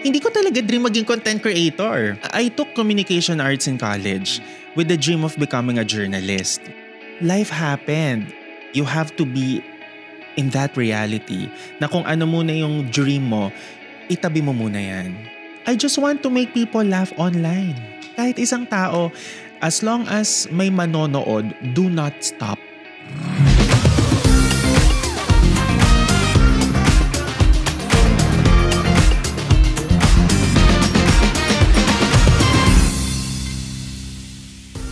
Hindi ko talaga dream maging content creator. I took communication arts in college with the dream of becoming a journalist. Life happened. You have to be in that reality na kung ano muna yung dream mo, itabi mo muna yan. I just want to make people laugh online. Kahit isang tao, as long as may manonood, do not stop.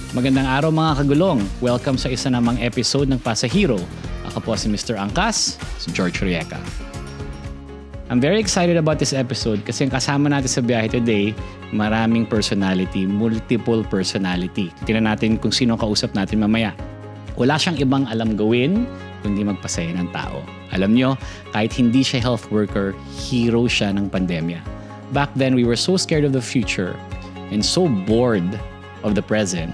Magandang araw mga kagulong. Welcome sa isa namang episode ng Pasahero. Ako po si Mr. Angkas, si George Rieca. I'm very excited about this episode kasi ang kasama natin sa biyahe today, maraming personality, multiple personality. Tingnan natin kung sino kausap natin mamaya. Wala siyang ibang alam gawin kundi magpasaya ng tao. Alam nyo, kahit hindi siya health worker, hero siya ng pandemya. Back then, we were so scared of the future and so bored of the present.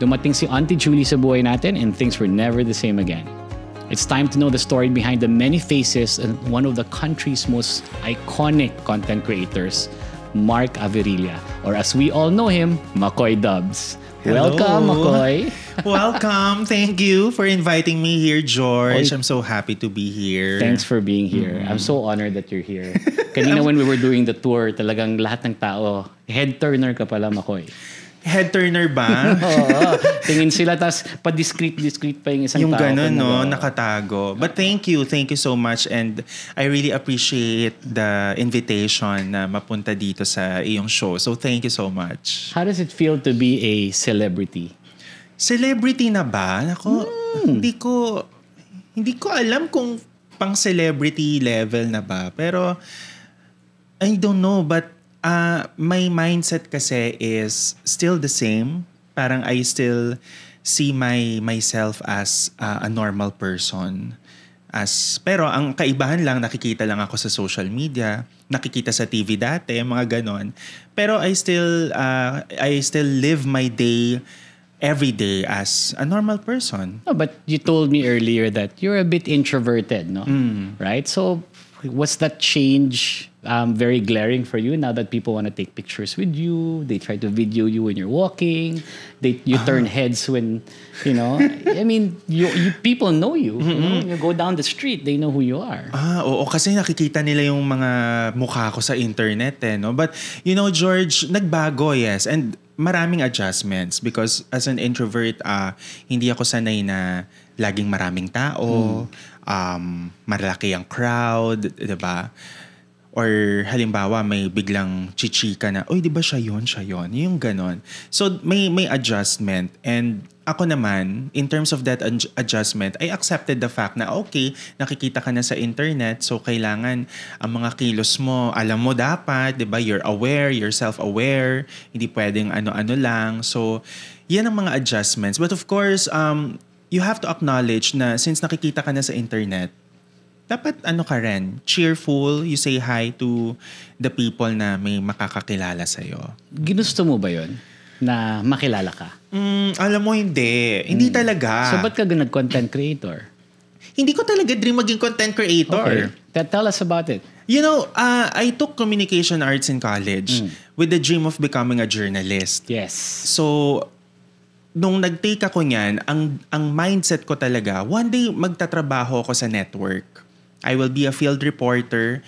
Dumating si Auntie Julie sa buhay natin and things were never the same again. It's time to know the story behind the many faces and one of the country's most iconic content creators, Mark Averilla, or as we all know him, Makoy Dubs. Hello. Welcome, Makoy. Welcome. Thank you for inviting me here, George. I'm so happy to be here. Thanks for being here. I'm so honored that you're here. Kanina when we were doing the tour, talagang lahat ng tao, head turner ka pala, Makoy. Head turner ba? Oo. Tingin sila, tapos pa-discreet pa yung isang yung tao. Yung gano'n, no? Nakatago. But thank you so much. And I really appreciate the invitation na mapunta dito sa iyong show. So thank you so much. How does it feel to be a celebrity? Celebrity na ba? Ako, hindi ko alam kung pang celebrity level na ba. Pero I don't know, but my mindset kasi is still the same. Parang I still see myself as a normal person. Pero ang kaibahan lang, nakikita lang ako sa social media, nakikita sa TV dati, mga ganon. Pero I still live my day every day as a normal person. No, but you told me earlier that you're a bit introverted, no? Right? So what's that change very glaring for you now that people want to take pictures with you? They try to video you when you're walking. You turn heads when, I mean, you people know you. You go down the street, they know who you are. Oo, kasi nakikita nila yung mga mukha ko sa internet, no? But, George, nagbago, yes. And maraming adjustments because as an introvert, hindi ako sanay na laging maraming tao, malaki ang crowd, diba? Or halimbawa may biglang chichika na, oy, di ba siya yun? Yung ganon. So may adjustment. And ako naman, in terms of that adjustment, I accepted the fact na okay, nakikita ka na sa internet, so kailangan ang mga kilos mo, alam mo dapat, di ba? You're aware, you're self-aware, hindi pwedeng ano-ano lang. So yan ang mga adjustments. But of course, you have to acknowledge na since nakikita ka na sa internet, dapat ka rin, cheerful, you say hi to the people na may makakakilala sa'yo. Ginusto mo ba yun? Na makilala ka? Alam mo, hindi. Hindi talaga. So ba't ka nag-content creator? Hindi ko talaga dream maging content creator. Okay. Tell us about it. I took communication arts in college with the dream of becoming a journalist. Yes. So, nung nag-take ako niyan, ang mindset ko talaga, one day magtatrabaho ako sa network. I will be a field reporter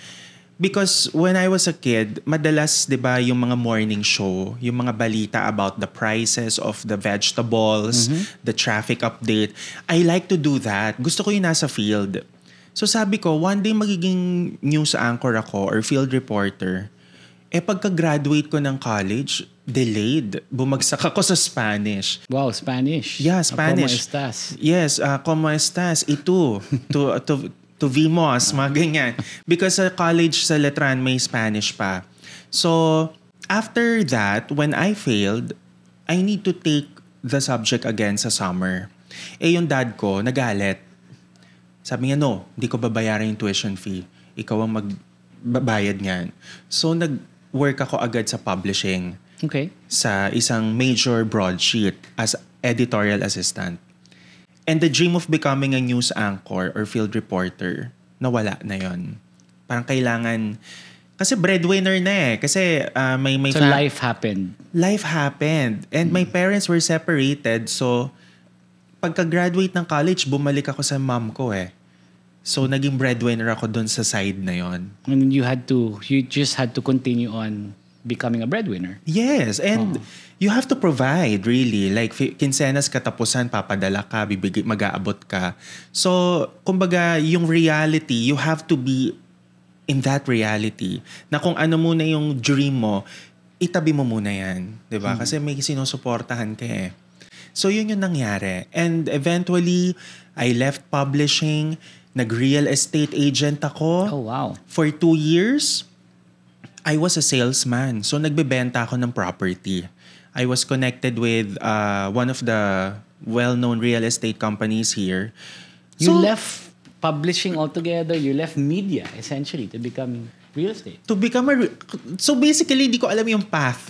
because when I was a kid, madalas 'di ba yung mga morning show, yung mga balita about the prices of the vegetables, the traffic update. I like to do that. Gusto ko yung nasa field. So sabi ko, one day magiging news anchor ako or field reporter. Pagka-graduate ko ng college, delayed. Bumagsak ako sa Spanish. Wow, Spanish. Yeah, Spanish. ¿Cómo estás? Yes, ¿cómo estás? Ito. To Vimos, mga ganyan. Because sa college sa Letran may Spanish pa. So, after that, when I failed, I need to take the subject again sa summer. Yung dad ko, nagalit. Sabi niya, no, hindi ko babayaran yung tuition fee. Ikaw ang magbabayad niyan. So, nag-work ako agad sa publishing. Okay. Sa isang major broadsheet as editorial assistant. And the dream of becoming a news anchor or field reporter, nawala na yon. Parang kailangan Kasi breadwinner na eh. Kasi may So life happened. Life happened. And my parents were separated. So, pagka-graduate ng college, bumalik ako sa mom ko eh. So, naging breadwinner ako dun sa side na yon. And you just had to continue on becoming a breadwinner. Yes. And you have to provide, really. Like, kinsenas katapusan, papadala ka, mag-aabot ka. So, kumbaga, yung reality, you have to be in that reality. Na kung ano muna yung dream mo, itabi mo muna yan. Diba? Kasi may sinusuportahan ka eh. So, yun yung nangyari. And eventually, I left publishing. Nag-real estate agent ako. Oh, wow. For 2 years, I was a salesman. So, nagbebenta ako ng property. I was connected with one of the well-known real estate companies here. You left publishing altogether. You left media, essentially, to become real estate. So basically, di ko alam yung path.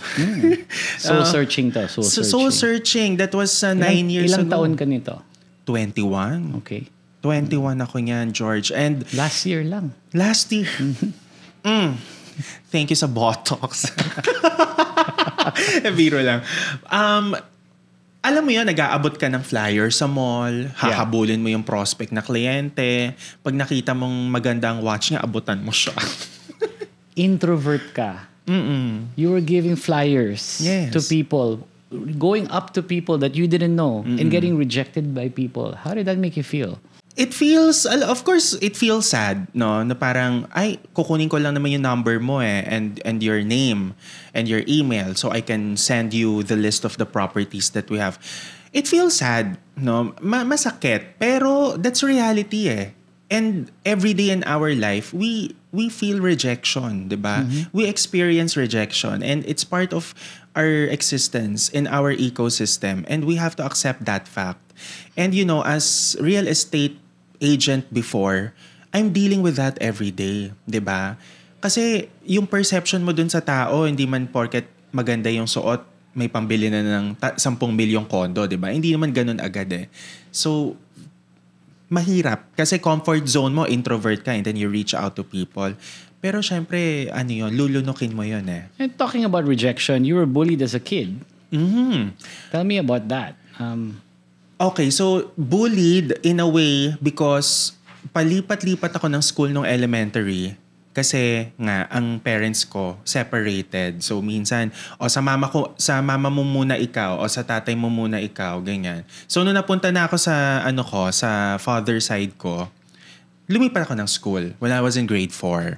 Soul searching to. Soul searching. That was 9 years ilang ago. taon ka nito? 21. Okay. 21 ako niyan, George. And Last year lang. last year, thank you sa Botox. Biro lang. Alam mo yun, nag-aabot ka ng flyer sa mall, hahabulin mo yung prospect na kliyente. Pag nakita mong magandang watch niya, abutan mo siya. Introvert ka. You were giving flyers to people, going up to people that you didn't know and getting rejected by people. How did that make you feel? It feels, of course, it feels sad, no? Na parang, ay, kukunin ko lang naman yung number mo eh, and your name, and your email, so I can send you the list of the properties that we have. It feels sad, no? Masakit, pero that's reality eh. And every day in our life, we feel rejection, di ba? We experience rejection, and it's part of our existence in our ecosystem, and we have to accept that fact. And you know, as real estate agent before, I'm dealing with that every day, 'di ba? Kasi yung perception mo dun sa tao, hindi man porket maganda yung suot, may pambili na ng 10 milyong kondo, 'di ba? Hindi naman ganun agad eh. So mahirap kasi comfort zone mo, introvert ka, and then you reach out to people. Pero syempre, lulunukin mo yun eh. And talking about rejection, you were bullied as a kid. Tell me about that. Okay, so bullied in a way because palipat-lipat ako ng school nung elementary kasi nga ang parents ko separated. So minsan, sa mama mo muna ikaw, o sa tatay mo muna ikaw, ganyan. So nung napunta na ako sa sa father side ko, lumipat ako ng school when I was in grade 4.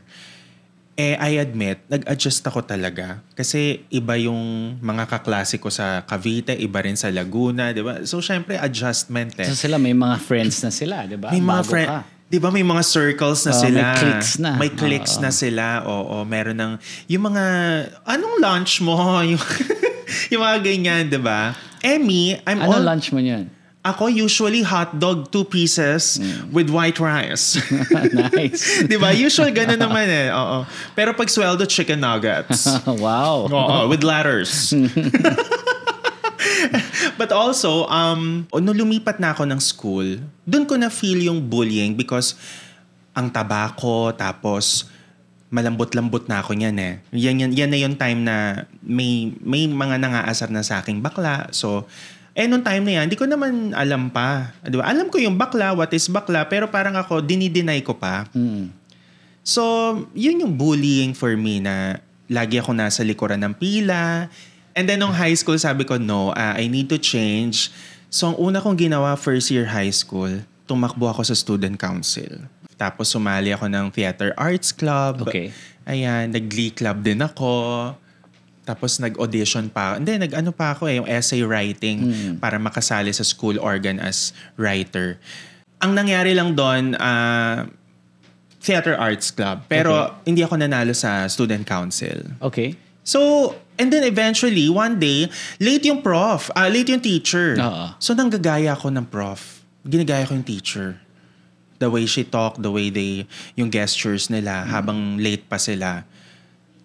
I admit, nag-adjust ako talaga. Kasi iba yung mga kaklase ko sa Cavite, iba rin sa Laguna, di ba? So, syempre, adjustment eh. So sila, may mga friends na sila, di ba? May mga di ba may mga circles na sila? May cliques na. May cliques na sila. Oo, meron ng, yung mga, anong lunch mo? yung mga ganyan, di ba? Me, Anong lunch mo yan? Ako usually hotdog 2 pieces with white rice. Nice. Diba? Usual ganun naman eh. Oo. Pero pag sweldo, chicken nuggets. Wow. Oo, with letters. But also, nung lumipat na ako ng school, dun ko na feel yung bullying because ang tabako, tapos malambot-lambot na ako niyan eh. Yan na yung time na may mga nangaasar na sa aking bakla. So, nung time na yan, di ko naman alam pa. Diba? Alam ko yung bakla, what is bakla, pero parang ako, dinideny ko pa. So, yun yung bullying for me na lagi ako nasa likuran ng pila. And then nung high school, sabi ko, no, I need to change. So, ang una kong ginawa first year high school, tumakbo ako sa student council. Tapos sumali ako ng theater arts club. Okay. Ayan, nag-glee club din ako. Tapos nag-audition pa. Hindi, nag-ano pa ako yung essay writing para makasali sa school organ as writer. Ang nangyari lang doon, theater arts club. Pero hindi ako nanalo sa student council. Okay. So, and then eventually, one day, late yung teacher. So, nanggagaya ako ng prof. Ginagaya ko yung teacher. The way she talked, the way yung gestures nila habang late pa sila.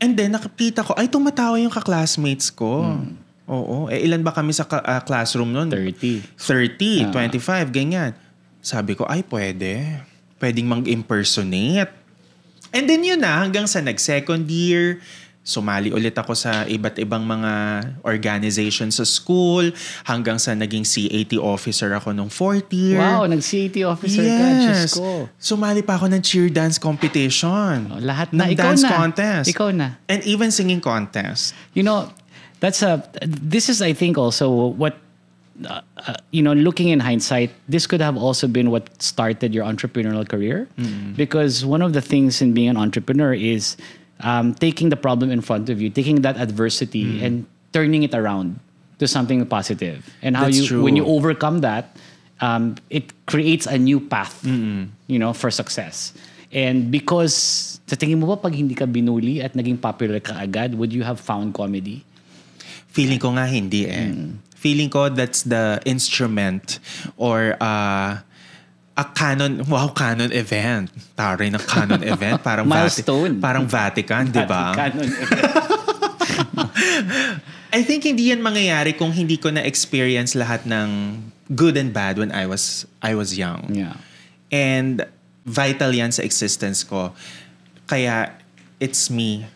And then, nakapita ko, ay, tumatawa yung ka-classmates ko. Oo. Ilan ba kami sa classroom nun? 30. 25, ganyan. Sabi ko, ay, pwedeng mag-impersonate. And then yun na, hanggang sa nag-second year, sumali ulit ako sa iba't ibang mga organization sa school, hanggang sa naging CAT officer ako nung 4th year. Wow, nag-CAT officer ka, Diyos ko. Sumali pa ako ng cheer dance competition. Lahat na. Ng Ikaw dance na. contest. Ikaw na. And even singing contest. You know, this is, I think, also what, looking in hindsight, this could have also been what started your entrepreneurial career. Because one of the things in being an entrepreneur is taking the problem in front of you, taking that adversity and turning it around to something positive. And how when you overcome that, it creates a new path, for success. And because, sa tingin mo ba pag hindi ka binuli at naging popular ka agad, would you have found comedy? Feeling ko nga hindi Feeling ko that's the instrument or a canon event. Taray ng canon event. Parang milestone. Parang Vatican, di ba? Canon event. I think hindi yan mangyayari kung hindi ko na-experience lahat ng good and bad when I was young. Yeah. And vital yan sa existence ko. Kaya it's me.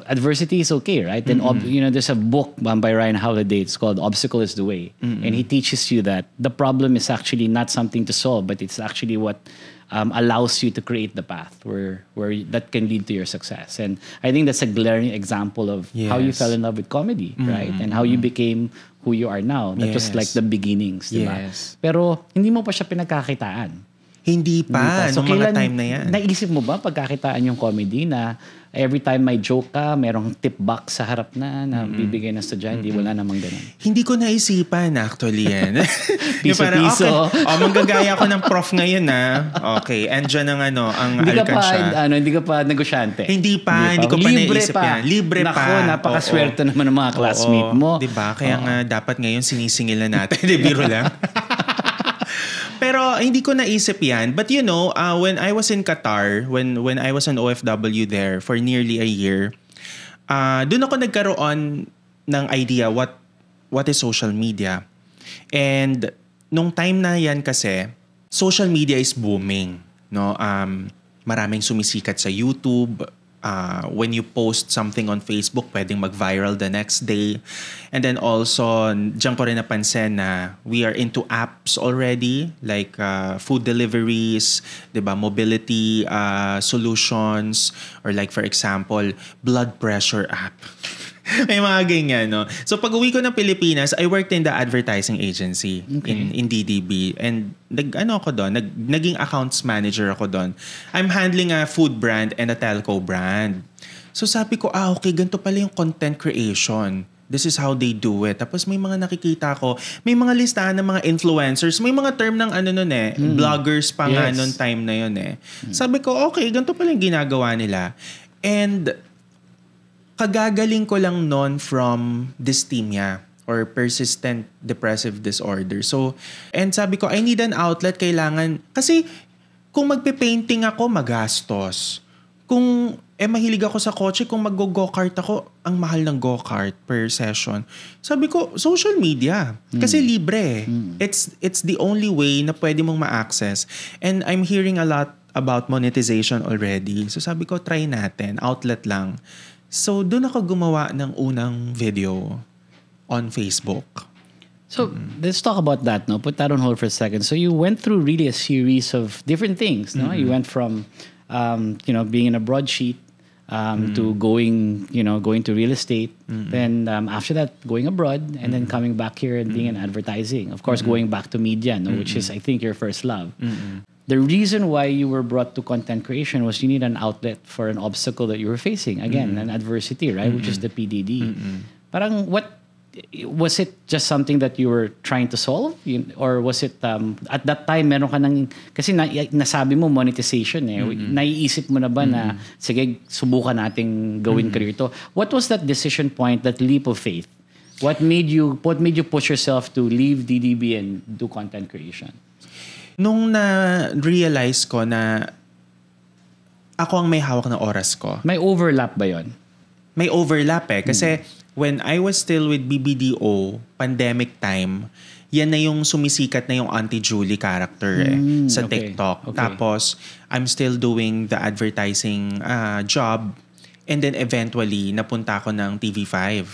Adversity is okay, right? And there's a book by Ryan Holiday. It's called "Obstacle is the Way," and he teaches you that the problem is actually not something to solve, but it's actually what allows you to create the path where that can lead to your success. And I think that's a glaring example of how you fell in love with comedy, right? And how you became who you are now. That was like the beginnings, diba? Yes. Pero hindi mo pa siya pinagkakitaan. Hindi pa. So, nung mga time na yan. Naisip mo ba pagkakitaan yung comedy na every time may joke ka, merong tip box sa harap na bibigay ng estudyante, wala namang ganun? Hindi ko naisipan actually yan. Piso-piso. Okay, manggagaya ako ng prof ngayon na. Okay, andyan ang alkansya. Hindi ka pa negosyante. Hindi ko pa naisip yan. Libre pa. Nako, napakaswerte naman ng mga classmate mo. Diba? Kaya nga dapat ngayon sinisingil na natin. Biro lang. Pero hindi ko naisip yan. But when I was in Qatar, when I was an OFW there for nearly a year, doon ako nagkaroon ng idea what is social media. And nung time na yan kasi, social media is booming. No? Maraming sumisikat sa YouTube. When you post something on Facebook, pwedeng mag-viral the next day. And then also, diyan ko rin napansin na we are into apps already, like food deliveries, diba, mobility solutions, or like for example, blood pressure app. May mga ganyan, no? So pag uwi ko ng Pilipinas, I worked in the advertising agency in DDB. And naging accounts manager ako doon. I'm handling a food brand and a telco brand. So sabi ko, okay, ganito pala yung content creation. This is how they do it. Tapos may mga nakikita ko, may mga listahan ng mga influencers, may mga term ng vloggers pa nga noon time na yun . Sabi ko, okay, ganito pala yung ginagawa nila. And kagagaling ko lang noon from dysthymia or persistent depressive disorder. So, and sabi ko, I need an outlet, kailangan. Kasi kung magpe-painting ako, magastos. Kung mahilig ako sa kotse, kung mag-go-kart ako, ang mahal ng go-kart per session. Sabi ko, social media. Kasi libre. It's the only way na pwede mong ma-access. And I'm hearing a lot about monetization already. So sabi ko, try natin. Outlet lang. So, doon ako gumawa ng unang video on Facebook. So, let's talk about that, no? Put that on hold for a second. So, you went through really a series of different things, no? You went from, being in a broadsheet to going to real estate. Then, after that, going abroad and then coming back here and being in advertising. Of course, going back to media, no? Which is, I think, your first love. The reason why you were brought to content creation was you need an outlet for an obstacle that you were facing. Again, an adversity, right? Which is the PDD. Parang what, was it just something that you were trying to solve? Or was it, at that time, meron ka nang, kasi nasabi mo monetization naiisip mo na ba na, sige, subukan nating gawin career to. What was that decision point, that leap of faith? What made you push yourself to leave DDB and do content creation? Nung na-realize ko na ako ang may hawak ng oras ko. May overlap ba yon? May overlap kasi when I was still with BBDO, pandemic time, yan na yung sumisikat na yung Auntie Julie character sa TikTok. Okay. Tapos, I'm still doing the advertising job. And then eventually, napunta ako ng TV5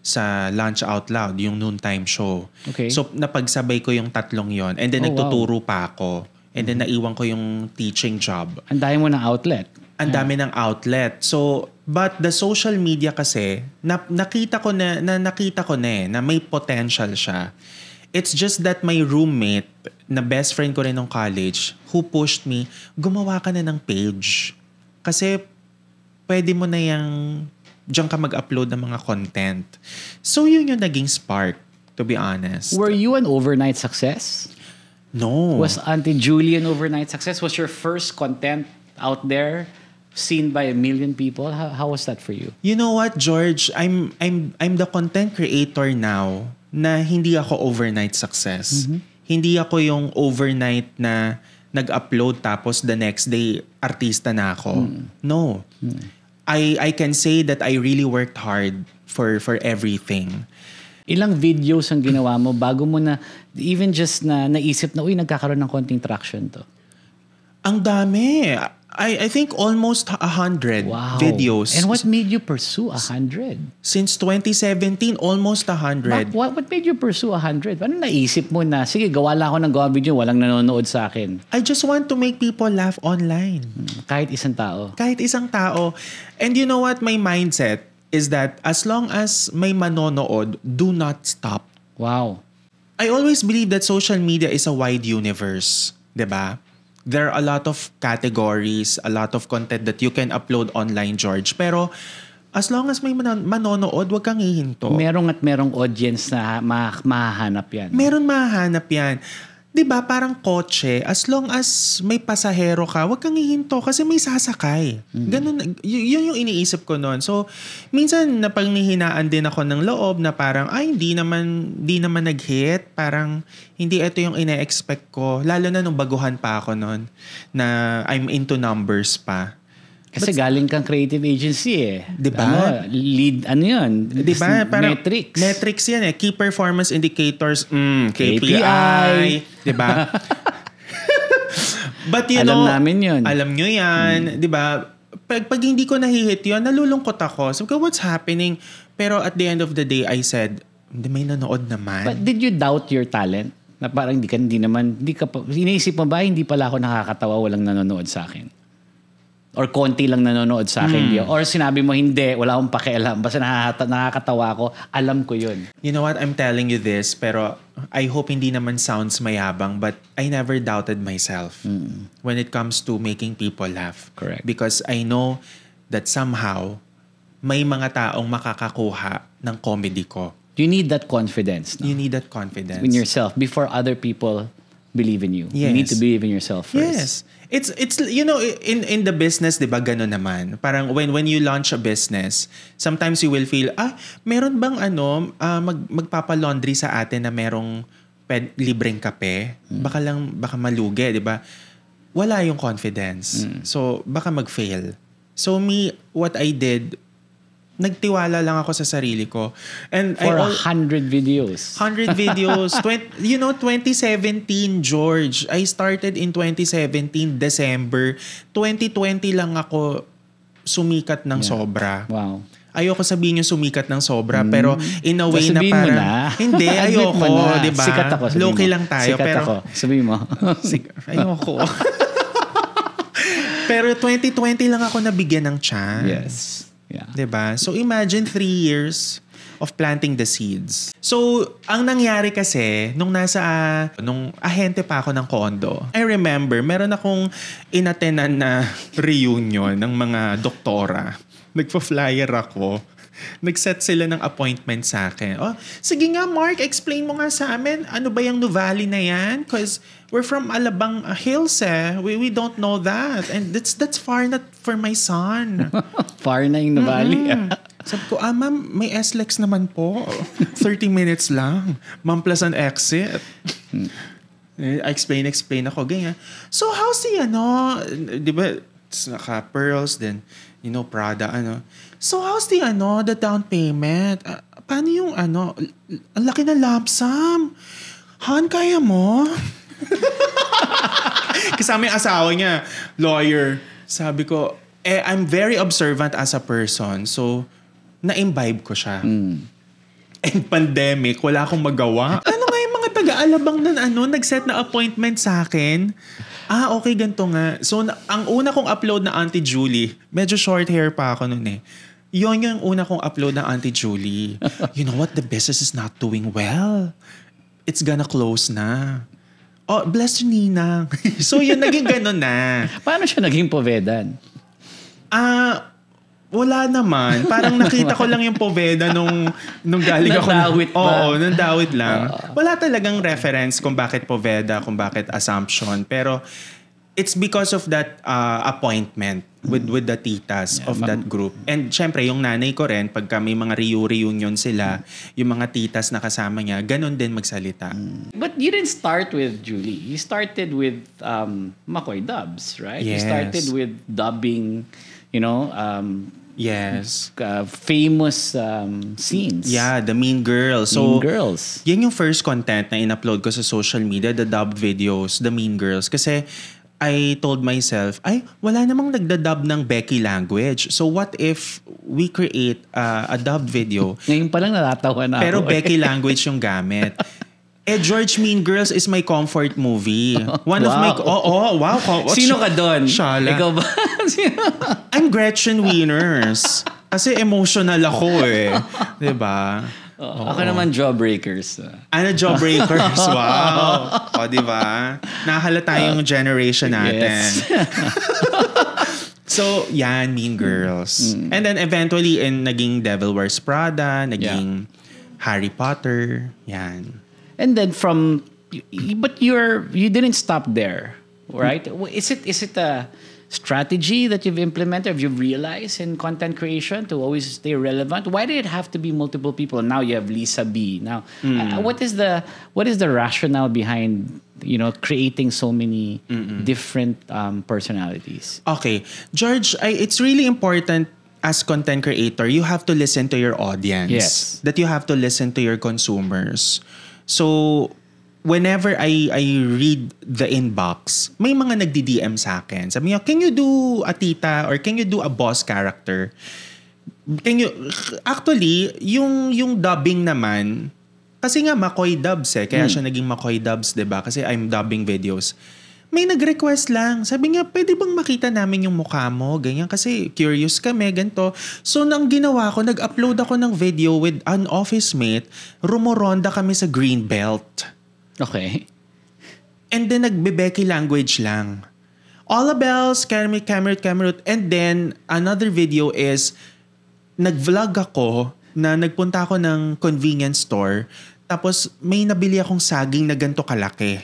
sa Lunch Out Loud, yung noontime show. Okay. So, napagsabay ko yung tatlong yon. And then nagtuturo pa ako. And then naiwan ko yung teaching job. Ang dami mo ng outlet. Ang dami ng outlet. So, but the social media kasi, nakita ko na may potential siya. It's just that my roommate, na best friend ko rin nung college, who pushed me, gumawa ka na ng page. Kasi, pwede mo na diyan ka mag-upload ng mga content. So, yun yung naging spark, to be honest. Were you an overnight success? No. Was Auntie Julie an overnight success? Was your first content out there seen by 1 million people? How was that for you? You know what, George? I'm the content creator now na hindi ako overnight success. Mm-hmm. Hindi ako yung overnight na nag-upload tapos the next day artista na ako. No. I can say that I really worked hard for everything. Ilang videos ang ginawa mo bago mo na even just na naisip na nagkakaroon ng konting traction to? Ang dami. I think almost 100 videos. And what made you pursue 100? Since 2017, almost 100. What made you pursue 100? Ano naisip mo na, sige, gawa lang ako ng gawa video, walang nanonood sa akin? I just want to make people laugh online. Kahit isang tao. Kahit isang tao. And you know what? My mindset is that as long as may manonood, do not stop. Wow. I always believe that social media is a wide universe. 'Di ba? There are a lot of categories, a lot of content that you can upload online, George. Pero as long as may manonood, wag kang hihinto. Merong audience na mahahanap yan. Meron mahahanap yan. 'Di ba? Parang kotse, as long as may pasahero ka, wag kang hihinto kasi may sasakay. Ganun, yun yung iniisip ko noon. So, minsan napanghihinaan din ako ng loob na parang, hindi naman nag-hit. Parang, hindi ito yung ine-expect ko. Lalo na nung baguhan pa ako noon na I'm into numbers pa. Kasi galing kang creative agency eh. Diba? Lead, yun? Diba? Parang metrics. Metrics yan eh. Key performance indicators, KPI. Diba? But you alam know, namin yun. Alam nyo yan. Diba? Pag hindi ko nahihit yun, nalulungkot ako. So, what's happening? Pero at the end of the day, I said, may nanood naman. But did you doubt your talent? Na parang iniisip mo ba, hindi pala ako nakakatawa, walang nanonood sa akin? Or konti lang nanonood sa akin. Or sinabi mo, hindi, wala akong pakialam. Basta nakakatawa ako, alam ko yun. You know what? I'm telling you this, pero I hope hindi naman sounds mayabang, but I never doubted myself when it comes to making people laugh. Correct. Because I know that somehow, may mga taong makakakuha ng comedy ko. You need that confidence. No? You need that confidence. In yourself before other people believe in you. Yes. You need to believe in yourself first. Yes. It's you know, in the business, 'di ba, gano'n naman. Parang when you launch a business, sometimes you will feel, meron bang magpapa-laundry sa atin na merong libreng kape? Baka malugi, 'di ba? Wala yung confidence. So baka mag-fail. So me, what I did, nagtiwala lang ako sa sarili ko. And for 100 videos. 100 videos. 2017, George. I started in 2017, December. 2020 lang ako sumikat ng sobra. Wow. Ayoko sabihin yung sumikat ng sobra, pero in a way so, na parang... Hindi, ayoko, di ba? Sikat ako. Low-key lang tayo. Sikat pero, ako. Sabihin mo. Ayoko. Pero 2020 lang ako nabigyan ng chance. Yes. Yeah. Diba? So imagine 3 years of planting the seeds. So, ang nangyari kasi, nung ahente pa ako ng condo, I remember, meron akong inattenan na reunion ng mga doktora. Nagpa-flyer ako. Nag-set sila ng appointment sa akin. Sige nga, Mark, explain mo nga sa amin, ano ba yung Nuvali na yan? Because we're from Alabang Hills eh. We don't know that. And that's far not for my son. Far na yung Nuvali. Sabi ko, ma'am, may SLEX naman po. 30 minutes lang. Ma'am plus an exit. Explain ako, ganyan. So, how's di ba, naka-pearls, then Prada, So, how's the down payment? Paano yung ang laki ng lump sum. Han, kaya mo? Kasama yung asawa niya, lawyer. Sabi ko, I'm very observant as a person. So, na-imbibe ko siya. And pandemic, wala akong magawa. Ano nga yung mga taga-alabang na nag-set na appointment sa akin? Okay, ganito nga. So, ang una kong upload na Auntie Julie, medyo short hair pa ako nun eh. Yun yung una kong upload na Auntie Julie. You know what? The business is not doing well. It's gonna close na. Oh, bless you, Ninang. So, yun, naging ganun na. Paano siya naging povedan? Wala naman. Parang nakita ko lang yung poveda nung galing ako. Nandawit ba? Oo, nandawit lang. Wala talagang reference kung bakit poveda, kung bakit assumption. Pero it's because of that appointment with the titas of that group. And syempre, yung nanay ko rin, pagka may mga reunion sila, yung mga titas na kasama niya, ganun din magsalita. But you didn't start with Julie. You started with McCoy dubs, right? Yes. You started with dubbing, Yes. Famous scenes. Yeah, the Mean Girls. So, Mean Girls. Yan yung first content na in-upload ko sa social media, the dub videos, the Mean Girls. Kasi I told myself, wala namang nagda-dub ng Becky language. So what if we create a dub video? Ngayon pa lang natatawa na Pero ako. Becky language yung gamit. George, Mean Girls is my comfort movie. One of my... wow. Sino ka doon? Shala. Ikaw ba? I'm Gretchen Wieners. Kasi emotional ako eh. Diba? Ako naman Jawbreakers. Jawbreakers? Wow. Diba? Nakahalata yung generation natin. Yes. So, yan, Mean Girls. And then eventually, naging Devil Wears Prada, naging Harry Potter. Yan. And then but you didn't stop there, right? Is it a strategy that you've implemented, or you've realized in content creation to always stay relevant? Why did it have to be multiple people? Now you have Lisa B. Now, what is the rationale behind creating so many different personalities? Okay, George, it's really important as content creator. You have to listen to your audience. Yes. That you have to listen to your consumers. So, whenever I read the inbox, may mga nagdi-DM sa akin. Sabi niya, can you do a tita or can you do a boss character? Actually, yung dubbing naman, kasi nga McCoy dubs kaya siya naging McCoy dubs, diba? Kasi I'm dubbing videos. May nag-request lang. Sabi niya, pwede bang makita namin yung mukha mo? Ganyan, kasi curious kami, ganito. So, nang ginawa ko, nag-upload ako ng video with an office mate. Rumoronda kami sa Greenbelt. Okay. And then, nagbe-Becky language lang. All the bells, Camerut. And then, another video is, nag-vlog ako na nagpunta ako ng convenience store. Tapos, may nabili akong saging na ganito kalaki.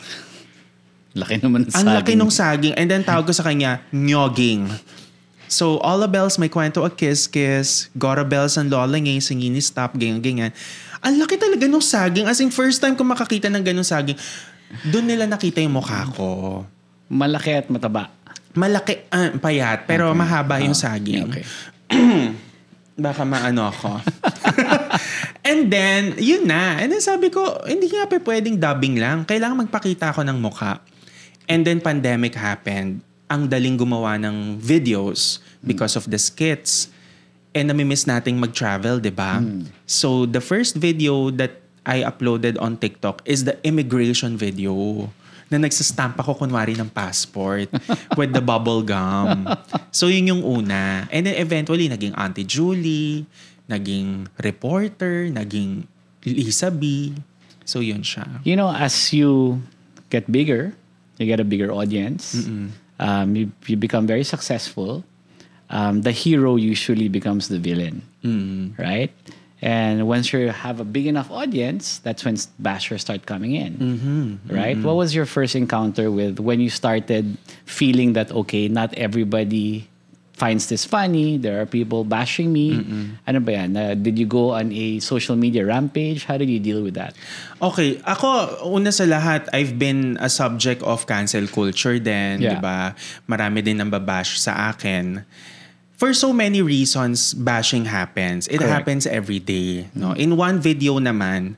Laki naman ng saging. Ang laki nung saging. And then tawag ko sa kanya, nyoging. So, all the bells, may kwento a kiss-kiss. Gora bells and lola ngay, singini stop, ganyan. Ang laki talaga nung saging. As in, first time ko makakita ng ganung saging. Doon nila nakita yung mukha ko. Malaki at mataba. Malaki, payat. Pero mahaba yung saging. Okay. Baka maano ako. And then, yun na. And then sabi ko, hindi nga pwedeng dubbing lang. Kailangan magpakita ako ng mukha. And then pandemic happened. Ang daling gumawa ng videos because of the skits. And namimiss nating mag-travel, di ba? So, the first video that I uploaded on TikTok is the immigration video na nagsastamp ako kunwari ng passport with the bubble gum. So, yun yung una. And then eventually, naging Auntie Julie, naging reporter, naging Lisa B. So, yun siya. As you get bigger, you get a bigger audience, you become very successful, the hero usually becomes the villain, right? And once you have a big enough audience, that's when bashers start coming in, right? What was your first encounter with when you started feeling that, okay, not everybody finds this funny, there are people bashing me? Ano ba yan? Did you go on a social media rampage? How did you deal with that? Okay, ako, una sa lahat, I've been a subject of cancel culture din, Yeah. di ba? Marami din nang babash sa akin. for so many reasons, bashing happens. It Correct. happens every day. No? In one video naman,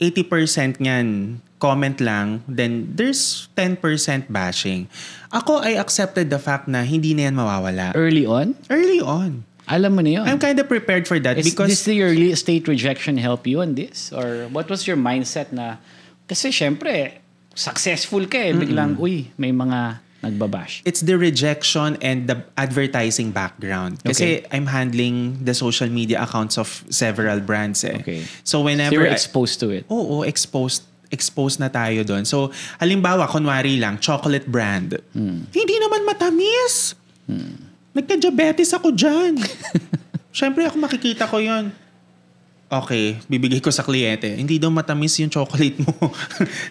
80% niyan comment lang, then there's 10% bashing. Ako, I accepted the fact na hindi na yan mawawala. Early on? Early on. Alam mo na yun. I'm kind of prepared for that Is because this the early state rejection help you on this? Or what was your mindset na, kasi syempre, successful ka eh. Biglang, uy, may mga nagbabash. it's the rejection and the advertising background. Kasi I'm handling the social media accounts of several brands eh. Okay. So So whenever... you were exposed to it. Oo, exposed na tayo doon. So, halimbawa, kunwari lang, chocolate brand. Hindi naman matamis. Nagka-diabetes ako dyan. Siyempre, ako makikita ko yon. Okay, bibigay ko sa kliyente. Hindi daw matamis yung chocolate mo.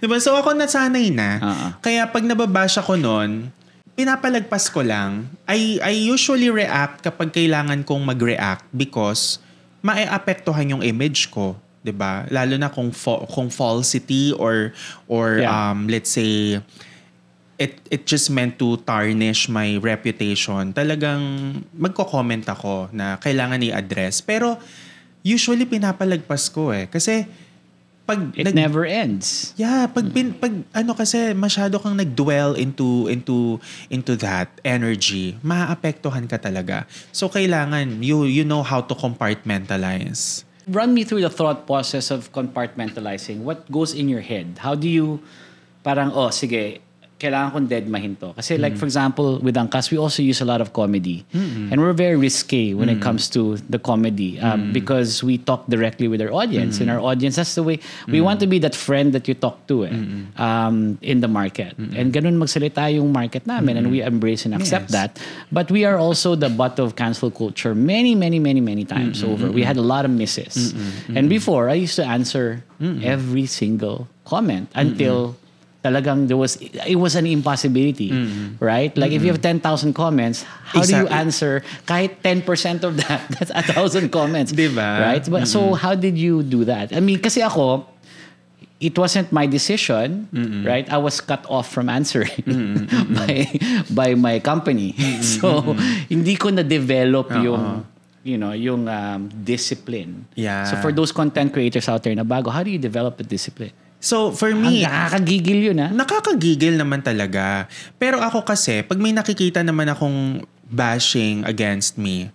Diba? So, ako nasanay na. Kaya pag nababash ako noon, pinapalagpas ko lang. I usually react kapag kailangan kong mag-react because maiapektuhan yung image ko. 'Di ba? Lalo na kung falsity or let's say it just meant to tarnish my reputation. Talagang magko-comment ako na kailangan i-address. Pero usually pinapalagpas ko eh kasi pag It never ends. yeah, pag kasi masyado kang nag-dwell into that energy, maaapektuhan ka talaga. So kailangan you know how to compartmentalize. Run me through the thought process of compartmentalizing. What goes in your head? How do you, parang, sige, kailangan kong deadmahin to. Kasi like, for example, with Angkas, we also use a lot of comedy. And we're very risque when it comes to the comedy because we talk directly with our audience. And our audience, that's the way, we want to be that friend that you talk to in the market. And ganun magsalita yung market namin and we embrace and accept that. But we are also the butt of cancel culture many times over. We had a lot of misses. And before, I used to answer every single comment until talagang it was an impossibility, right? Like if you have 10,000 comments, how do you answer kahit 10% of that? That's 1,000 comments. Diba? Right? But so how did you do that? I mean, kasi ako, it wasn't my decision, right? I was cut off from answering by my company. So hindi ko na-develop yung yung discipline. Yeah. So for those content creators out there na bago, how do you develop the discipline? So for me, nakakagigil yun nakakagigil naman talaga. Pero ako kasi, pag may nakikita naman akong bashing against me,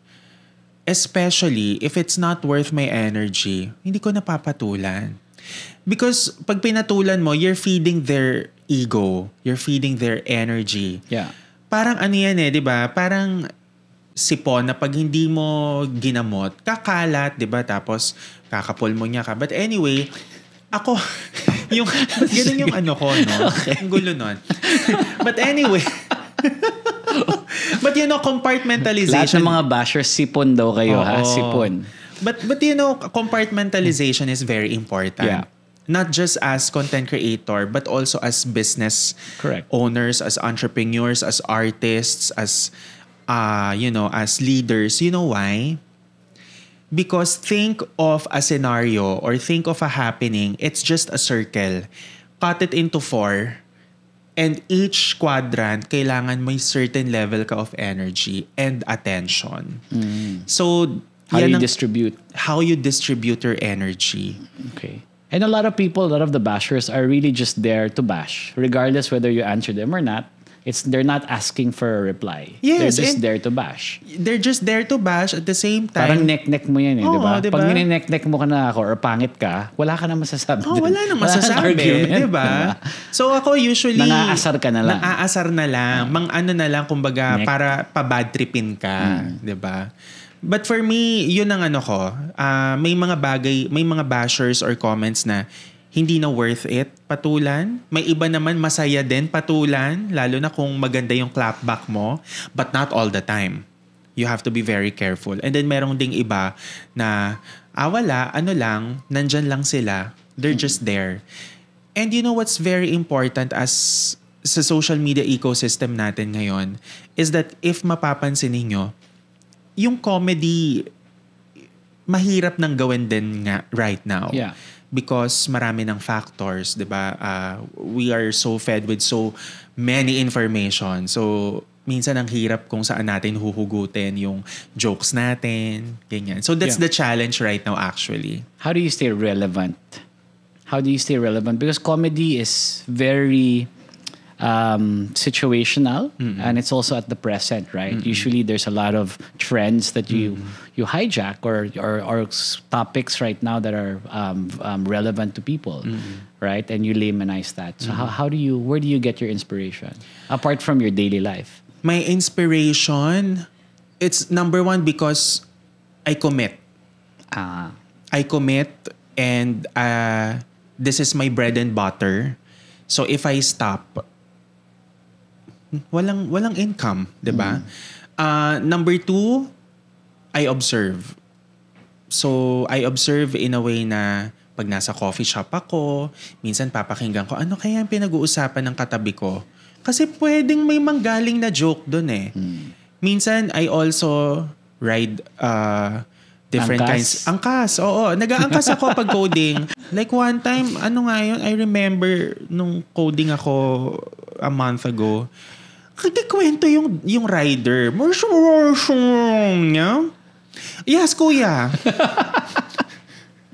especially if it's not worth my energy, hindi ko napapatulan. Because pag pinatulan mo, you're feeding their ego. You're feeding their energy. Yeah. Parang ano yan di ba? Parang sipon na pag hindi mo ginamot, kakalat, di ba? Tapos kakapulmonya ka. But anyway, ako, ganun yung ano ko, no? Okay. Ang gulo nun. But anyway, but compartmentalization. Lahat ng mga bashers, sipon daw kayo, ha? Sipon. But compartmentalization is very important. Yeah. Not just as content creator, but also as business owners, as entrepreneurs, as artists, as as leaders. You know why? Because think of a scenario or think of a happening, it's just a circle. Cut it into 4 and each quadrant, kailangan may certain level ka of energy and attention. So, how you distribute. How you distribute your energy. Okay. And a lot of people, a lot of the bashers are really just there to bash. Regardless whether you answer them or not. They're not asking for a reply. Yes, they're just there to bash. They're just there to bash at the same time. Parang neck-neck mo yan di ba? Diba? Pag nineck-neck mo ka na ako or pangit ka, wala ka na masasabi. Wala na masasabi. Di ba? So ako usually... Nangaasar ka na lang. Nangaasar na lang. Ano na lang, kumbaga, para pa-bad tripin ka. Di ba? But for me, yun ang ano ko. May mga bashers or comments na hindi na worth it patulan. May iba naman masaya din patulan, lalo na kung maganda yung clapback mo, but not all the time. You have to be very careful. And then merong ding iba na wala, nandyan lang sila. They're just there. And you know what's very important as sa social media ecosystem natin ngayon is that if mapapansin niyo, yung comedy mahirap nang gawin din nga right now. Yeah. Because marami ng factors, 'di ba? We are so fed with so many information. So minsan ang hirap kung saan natin huhugutin yung jokes natin, ganyan. So that's the challenge right now actually. How do you stay relevant? Because comedy is very situational, and it's also at the present, right? Usually there's a lot of trends that you hijack or topics right now that are relevant to people, right? And you lamanize that. So where do you get your inspiration apart from your daily life? My inspiration, it's number one because I commit. I commit, and this is my bread and butter. So if I stop, walang income, 'di ba? Number two, I observe. So I observe in a way na pag nasa coffee shop ako, minsan papakinggan ko, ano kaya ang pinag-uusapan ng katabi ko? Kasi pwedeng may manggaling na joke doon eh. Minsan, I also ride different kinds. Angkas, oo. Nag-aangkas ako pag coding. Like one time, ano nga yun, I remember nung coding ako a month ago, kwento yung rider. Yes, kuya.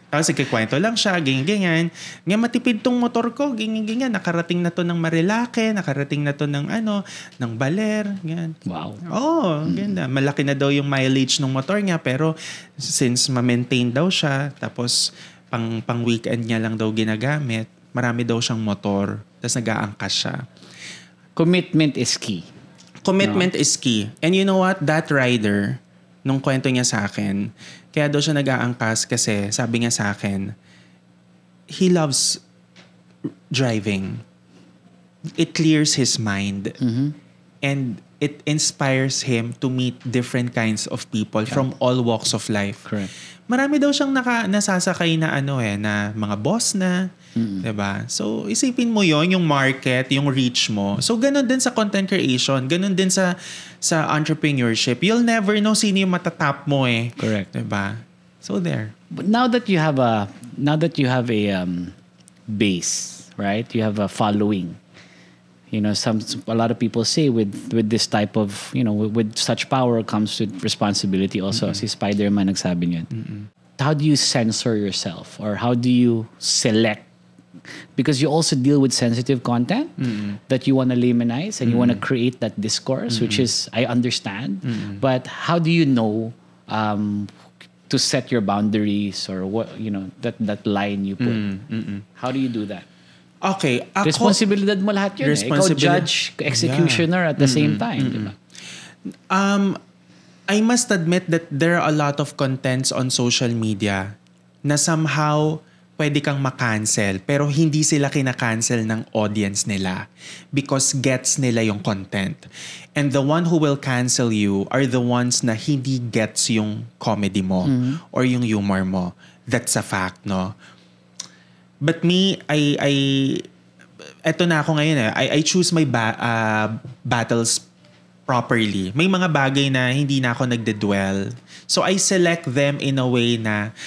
Tapos nagkikwento lang siya, ganyan. Nga matipid tong motor ko, ganyan. Nakarating na to ng Marilake, nakarating na to ng Baler, ganyan. Wow. Oo, ganda. Malaki na daw yung mileage ng motor niya, pero since ma-maintain daw siya, tapos pang weekend niya lang daw ginagamit, marami daw siyang motor, tapos nag-aangkas siya. Commitment is key. Commitment is key. And you know what? That rider, nung kwento niya sa akin, kaya daw siya nag-aangkas kasi sabi niya sa akin, he loves driving. It clears his mind. And it inspires him to meet different kinds of people from all walks of life. Correct. Marami daw siyang nasasakay na na mga boss na, 'di ba? So isipin mo 'yon, yung market, yung reach mo. So ganun din sa content creation, ganun din sa entrepreneurship. You'll never know sino yung matatap mo eh. Correct. 'Di ba? So there. But now that you have a base, right? You have a following. You know, a lot of people say with this type of, with such power comes with responsibility also. Si Spider-Man nagsabi niyan. How do you censor yourself, or how do you select? Because you also deal with sensitive content that you want to lamanize and you want to create that discourse, which is, I understand. But how do you know to set your boundaries, or what, that line you put? How do you do that? Okay, responsibilidad mo lahat yun. Ikaw judge, executioner at the same time. Diba? I must admit that there are a lot of contents on social media na somehow pwede kang makancel, pero hindi sila kinakancel ng audience nila because gets nila yung content. And the one who will cancel you are the ones na hindi gets yung comedy mo or yung humor mo. That's a fact, no? But me, eto na ako ngayon eh. I choose my battles properly. May mga bagay na hindi na ako nagde-dwell. So I select them in a way na,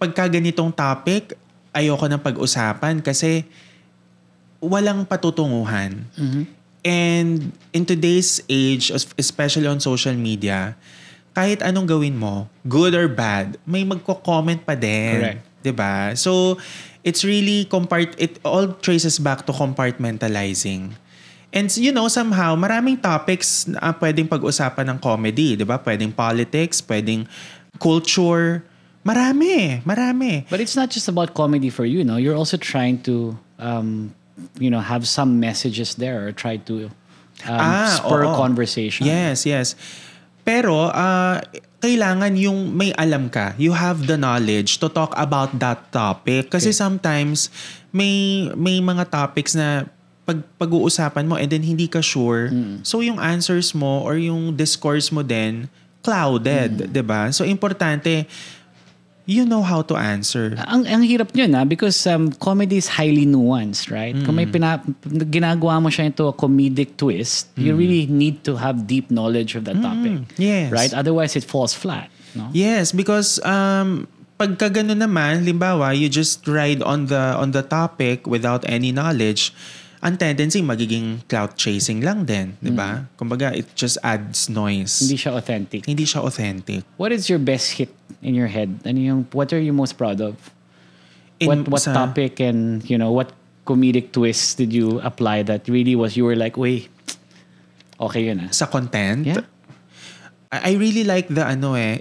pagka ganitong topic, ayoko nang pag-usapan kasi walang patutunguhan. And in today's age, especially on social media, kahit anong gawin mo, good or bad, may magko-comment pa din. Correct. 'Di ba? So, it's really it all traces back to compartmentalizing. And somehow, maraming topics na pwedeng pag-usapan ng comedy, 'di ba? Pwedeng politics, pwedeng culture, marami. But it's not just about comedy for you, no? You're also trying to have some messages there, or try to spur conversation. Yes. Pero kailangan yung may alam ka. You have the knowledge to talk about that topic. Kasi sometimes may mga topics na pag-uusapan mo and then hindi ka sure. So yung answers mo or yung discourse mo din clouded, 'di ba? So importante you know how to answer. Ang hirap niyo because comedy is highly nuanced, right? Kung may ginagawa mo siya into a comedic twist, you really need to have deep knowledge of that topic. Yes. Right? Otherwise, it falls flat. No? Yes, because pagka gano'n naman, limbawa, you just ride on the topic without any knowledge, ang tendency magiging clout chasing lang din, di ba? Kumbaga, it just adds noise. Hindi siya authentic. Hindi siya authentic. What is your best hit in your head? What are you most proud of? What topic and, what comedic twist did you apply that really you were like, wait, okay yun Sa content? Yeah. I really like the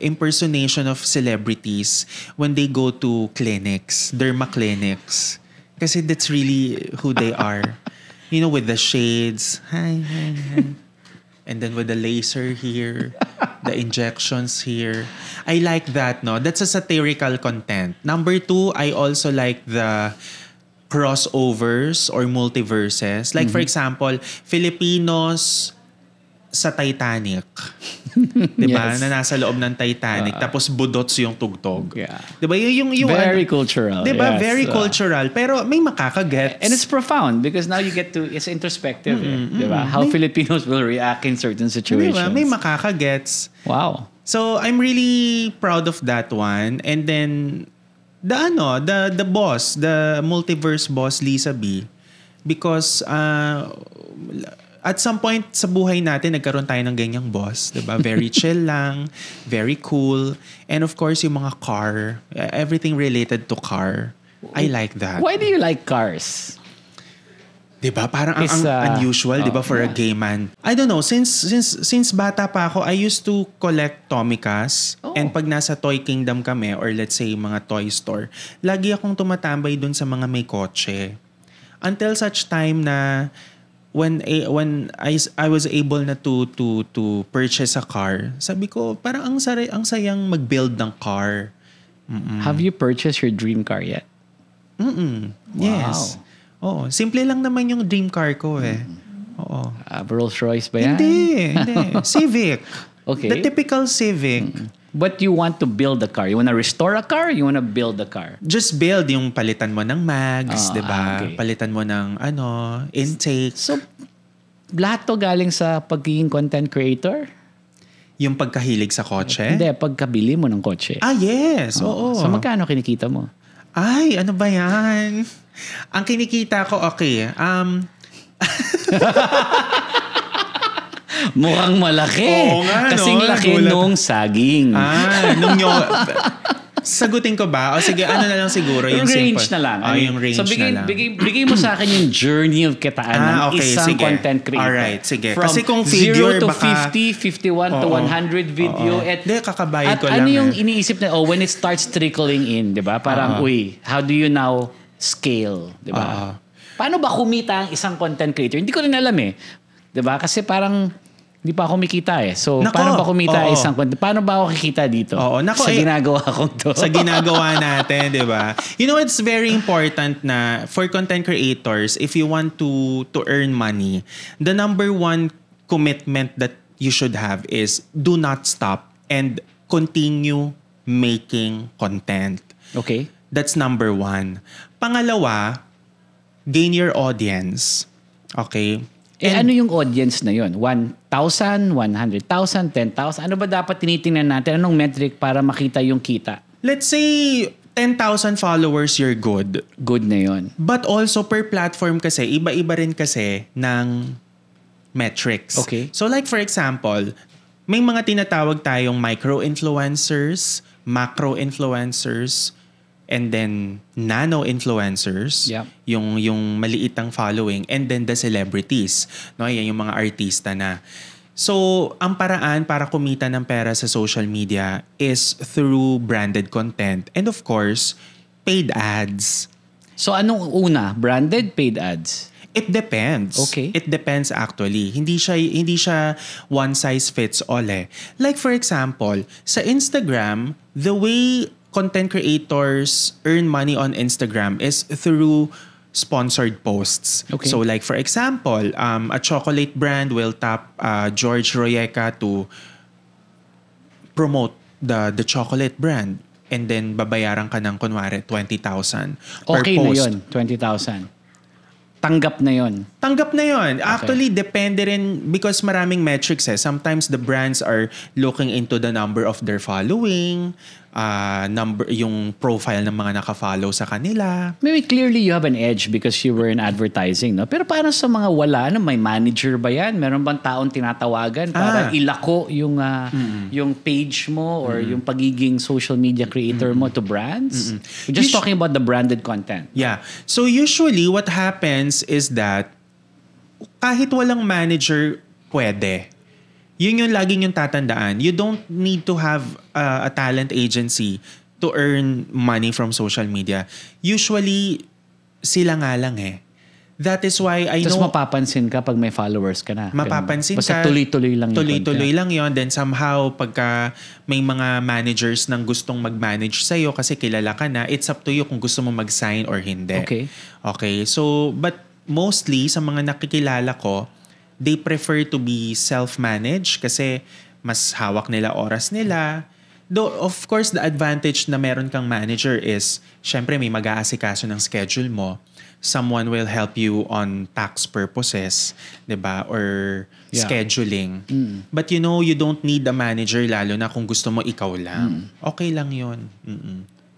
impersonation of celebrities when they go to clinics, derma clinics. Kasi that's really who they are. With the shades. Hi. And then with the laser here, the injections here. I like that, no? That's a satirical content. Number 2, I also like the crossovers or multiverses. Like, for example, Filipinos sa Titanic. Diba? Yes. Na nasa loob ng Titanic. Tapos budots yung tugtog. Yeah. Diba? Yung Very cultural. Diba? Yes. Very cultural. Pero may makakagets. And it's profound because now you get to, it's introspective. Diba? How Filipinos will react in certain situations. Diba? May makakagets. Wow. So, I'm really proud of that one. And then, the boss, the multiverse boss, Lisa B. Because, at some point sa buhay natin, nagkaroon tayo ng ganyang boss. Diba? Very chill lang, very cool. And of course, yung mga car, everything related to car. I like that. Why do you like cars? Diba? Parang ang unusual, diba, for a gay man. I don't know, since bata pa ako, I used to collect Tomicas. And pag nasa Toy Kingdom kami, or let's say mga toy store, lagi akong tumatambay dun sa mga may kotse. Until such time na when I was able na to purchase a car, sabi ko, parang ang sayang mag-build ng car. Have you purchased your dream car yet? Yes. Oo. Simple lang naman yung dream car ko Oo. Rolls Royce ba yan? Hindi. Civic. Okay. The typical Civic. But you want to build a car? You want to restore a car? You want to build a car? Just build yung palitan mo ng mags, diba? Okay. Palitan mo ng intake. So, lahat to galing sa pagiging content creator? Yung pagkahilig sa kotse? Hindi, pagkabili mo ng kotse. Yes. Oo. So, magkano kinikita mo? Ay, ano ba yan? Ang kinikita ko, okay. Mukhang malaki. Oo nga, Kasing laki nung saging. Sagutin ko ba? O sige, ano na lang siguro? Yung range simple. na lang. Yung range so, na lang. bigay mo sa akin yung journey of kitaan ng isang sige. content creator. Alright, sige. From Kasi kung figure 0 to baka 50, 51 to 100 video. Hindi, kakabayad ko ano lang. yung iniisip na, when it starts trickling in, di ba? Parang, how do you now scale? Di ba? Paano ba kumita ang isang content creator? Hindi ko rin alam eh. Di ba? Kasi parang, hindi pa ako kumikita eh. So, paano ba kumita isang content? Paano ba ako kikita dito? Sa ginagawa kong to. Sa ginagawa natin, di ba? It's very important na for content creators, if you want to earn money, the number one commitment that you should have is do not stop and continue making content. Okay. That's number 1. Pangalawa, gain your audience. Okay? Ano yung audience na yun? 1,000, 100,000, 10,000? Ano ba dapat tinitingnan natin? Anong metric para makita yung kita? Let's say 10,000 followers, you're good. Good na yun. But also per platform kasi, iba-iba rin kasi ng metrics. Okay. So like for example, may mga tinatawag tayong micro-influencers, macro-influencers, and then nano-influencers, yung maliit ang following, and then the celebrities. No, yan yung mga artista na. So, ang paraan para kumita ng pera sa social media is through branded content and of course, paid ads. So, anong una? Branded, paid ads? It depends. Okay. It depends actually. Hindi siya one size fits all eh. Like for example, sa Instagram, the way content creators earn money on Instagram is through sponsored posts. Okay. So like for example, a chocolate brand will tap George Royeca to promote the chocolate brand, and then babayaran ka ng kunwari 20,000 per okay post. na yun, 20,000. Tanggap na yun. Tanggap na yun. Actually, depende rin because maraming metrics eh. Sometimes the brands are looking into the number of their following. yung profile ng mga naka-follow sa kanila. Maybe clearly you have an edge because you were in advertising, no? Pero paano sa mga wala, may manager ba yan? Meron bang taong tinatawagan para ilako yung page mo or yung pagiging social media creator mo to brands? We're just talking about the branded content. Yeah. So usually what happens is that kahit walang manager, pwede. Yun yung laging yung tatandaan. You don't need to have a talent agency to earn money from social media. Usually, sila nga lang eh. That is why I know... Tapos mapapansin ka pag may followers ka na. Mapapansin Basta ka. tuloy-tuloy lang Tuloy-tuloy lang yun. Then somehow, pagka may mga managers nang gustong mag-manage sa'yo kasi kilala ka na, it's up to you kung gusto mo mag-sign or hindi. Okay. So, but mostly, sa mga nakikilala ko, they prefer to be self-managed kasi mas hawak nila oras nila. Though, of course, the advantage na meron kang manager is, syempre may mag-aasikaso ng schedule mo. Someone will help you on tax purposes, diba? Or scheduling. But you don't need a manager lalo na kung gusto mo ikaw lang. Okay lang yun.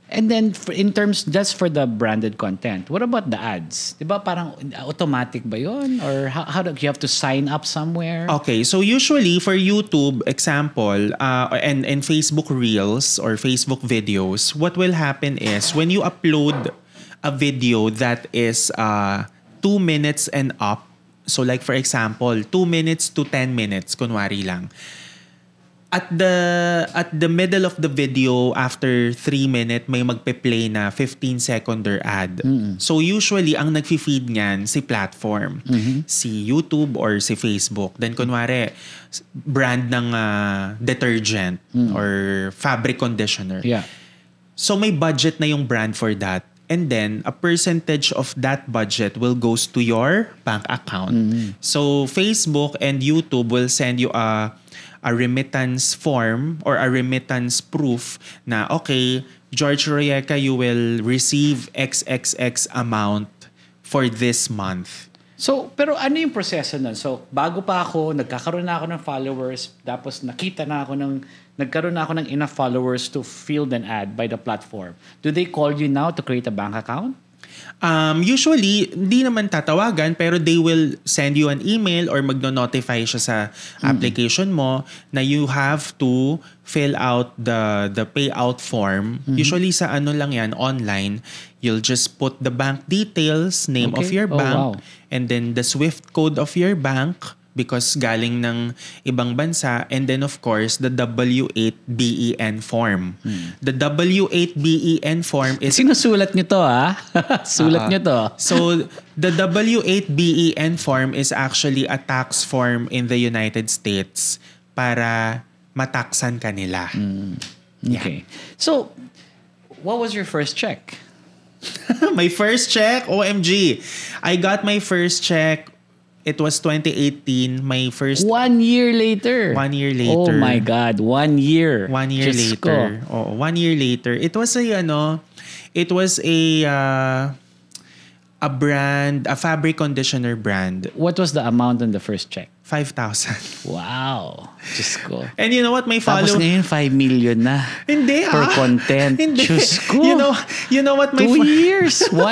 And then, in terms, that's for the branded content. What about the ads? Diba parang automatic ba yun? Or how do you have to sign up somewhere? Okay, so usually for YouTube, example, and Facebook Reels or Facebook videos, what will happen is when you upload a video that is 2 minutes and up, so like for example, 2 minutes to 10 minutes, kunwari lang, at the middle of the video, after 3 minutes, may magpe-play na 15-seconder ad. So usually, ang nagfi-feed niyan si platform. Si YouTube or si Facebook. Then kunwari, brand ng detergent or fabric conditioner. Yeah. So may budget na yung brand for that. And then, a percentage of that budget will goes to your bank account. So Facebook and YouTube will send you a remittance form or a remittance proof na, okay, George Royeca, you will receive XXX amount for this month. So, pero ano yung proseso nun? So, bago pa ako, nagkakaroon na ako ng followers, tapos nagkaroon na ako ng enough followers to field an ad by the platform. Do they call you now to create a bank account? Usually, hindi naman tatawagan pero they will send you an email or magno-notify siya sa application mo na you have to fill out the payout form. Usually sa ano lang yan, online, you'll just put the bank details, name of your bank, and then the SWIFT code of your bank because galing ng ibang bansa, and then of course the W8BEN form. The W8BEN form is... Sinusulat nyo to Sulat nyo to. So the W8BEN form is actually a tax form in the United States para mataksan ka nila. Okay. So, what was your first check? My first check? OMG. I got my first check. It was 2018. My first... 1 year later. 1 year later. Oh my God. 1 year. 1 year Diyos later. Ko. 1 year later. It was a brand, a fabric conditioner brand. What was the amount on the first check? 5,000. Wow. Diyos ko. And you know what? My Tapos ngayon, 5 million na. Hindi per content. Hindi. Diyos ko. You know what? 2 years. 100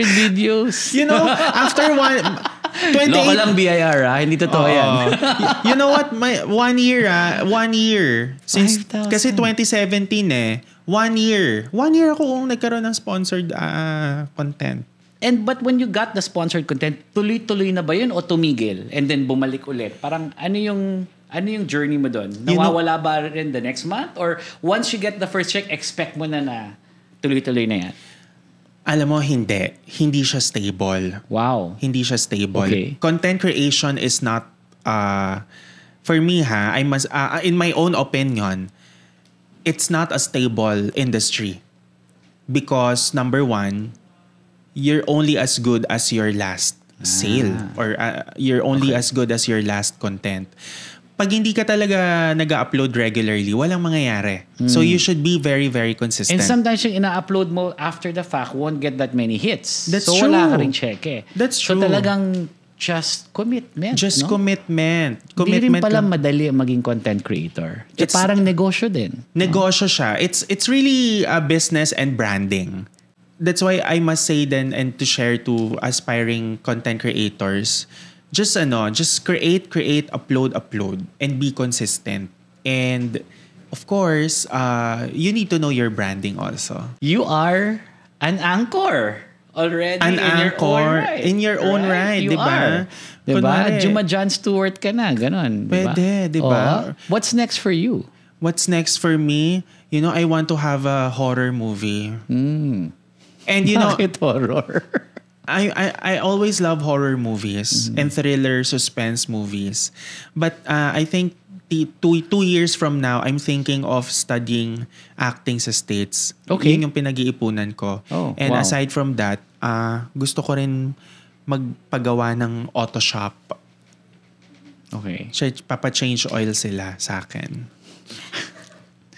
videos. You know, after 28... Loko lang BIR hindi totoo yan. You know what? 1 year 1 year. Since, 5,000. kasi 2017 eh. 1 year. 1 year ako nagkaroon ng sponsored content. But when you got the sponsored content, tuloy-tuloy na ba yun o tumigil? And then bumalik ulit? Parang ano yung journey mo doon? Nawawala ba rin the next month? Or once you get the first check, expect mo na tuloy-tuloy na yan? Alam mo, hindi. Hindi siya stable. Wow. Hindi siya stable. Okay. Content creation is not, for me I must, in my own opinion, it's not a stable industry. Because number one, you're only as good as your last sale. Or you're only as good as your last content. Pag hindi ka talaga nag-upload regularly, walang mangyayari. So you should be very, very consistent. And sometimes yung ina-upload mo after the fact won't get that many hits. That's so true. Wala ka rin check eh. That's true. So talagang just commitment. Just no? commitment. Hindi rin Commitment pala lang. madali maging content creator. It's- Parang negosyo din. Negosyo siya. It's really a business and branding. That's why I must say then and to share to aspiring content creators, just create, upload, and be consistent. And of course, you need to know your branding also. You are an anchor already An in your anchor own right. in your own right, You di ba? are. Diba? Kunwari, Juma John Stewart ka na, ganon. Diba? Pwede, di ba? What's next for you? What's next for me? I want to have a horror movie. And Bakit horror? I always love horror movies and thriller suspense movies. But I think two years from now, I'm thinking of studying acting sa States. Okay. Yun yung pinag-iipunan ko. Oh, and wow. aside from that, gusto ko rin magpagawa ng auto shop. Okay. Papa-change oil sila sa akin.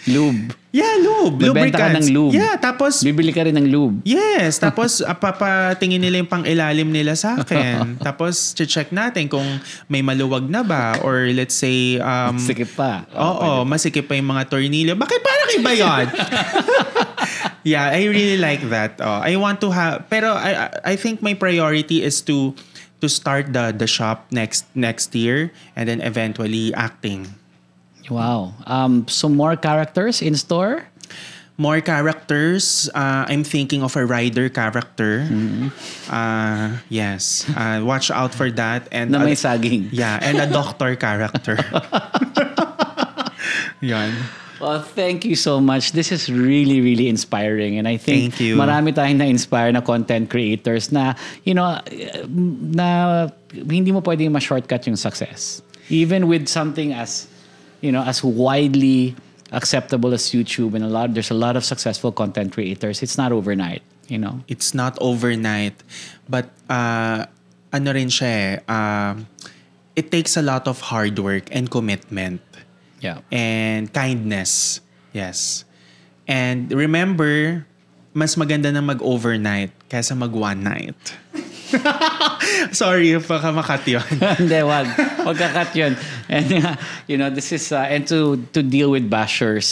Lube. Yeah, lube. Magbenta ka Lubricants. ng lube. Yeah, tapos Bibili ka rin ng lube. yes, tapos papatingin nila yung pang-ilalim nila sa akin. Tapos check natin kung may maluwag na ba or let's say Sikip pa. oo, masikip pa yung mga tornilyo. Bakit parang iba yun? Yeah, I really like that. I want to have pero I think my priority is to start the shop next year and then eventually acting. Wow. So more characters in store? More characters. I'm thinking of a rider character. Yes. Watch out for that. And Na may saging. yeah, and a doctor character. Yan. Well, thank you so much. This is really, really inspiring. And I think Thank you. marami tayong na-inspire na content creators na, na hindi mo pwedeng ma-shortcut yung success. Even with something as widely acceptable as YouTube and there's a lot of successful content creators. It's not overnight, It's not overnight. But ano rin siya it takes a lot of hard work and commitment. Yeah. And kindness. Yes. And remember, mas maganda na mag-overnight kaysa mag-one night. Sorry, baka makat yun. Hindi, wag. Wag kakat yun. And, this is, and to deal with bashers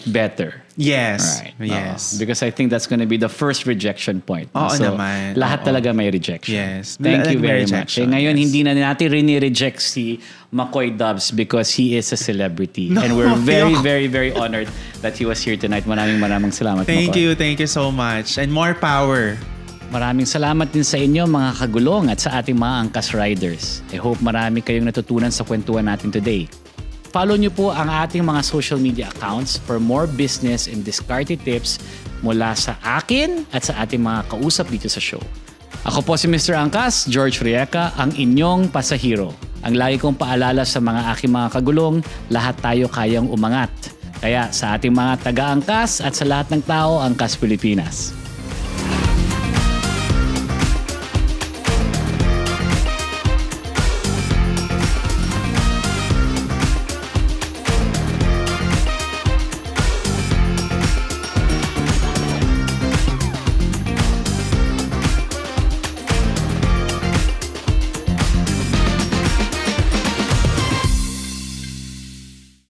better. Yes. Right. Yes. Because I think that's going to be the first rejection point. Oo So, naman. lahat Oo. talaga may rejection. Yes. Thank Lahat you may very much. rejection, Ngayon, yes. hindi na natin rini-reject si McCoy Dubs because he is a celebrity. No, And we're very, ayoko. very, very honored that he was here tonight. Maraming salamat, Thank McCoy. you. Thank you so much. And more power. Maraming salamat din sa inyo mga kagulong at sa ating mga Angkas Riders. I hope marami kayong natutunan sa kwentuhan natin today. Follow nyo po ang ating mga social media accounts for more business and diskarte tips mula sa akin at sa ating mga kausap dito sa show. Ako po si Mr. Angkas, George Rieca, ang inyong pasahero. Ang lagi kong paalala sa mga aking mga kagulong, lahat tayo kayang umangat. Kaya sa ating mga taga-angkas at sa lahat ng tao, Angkas Pilipinas.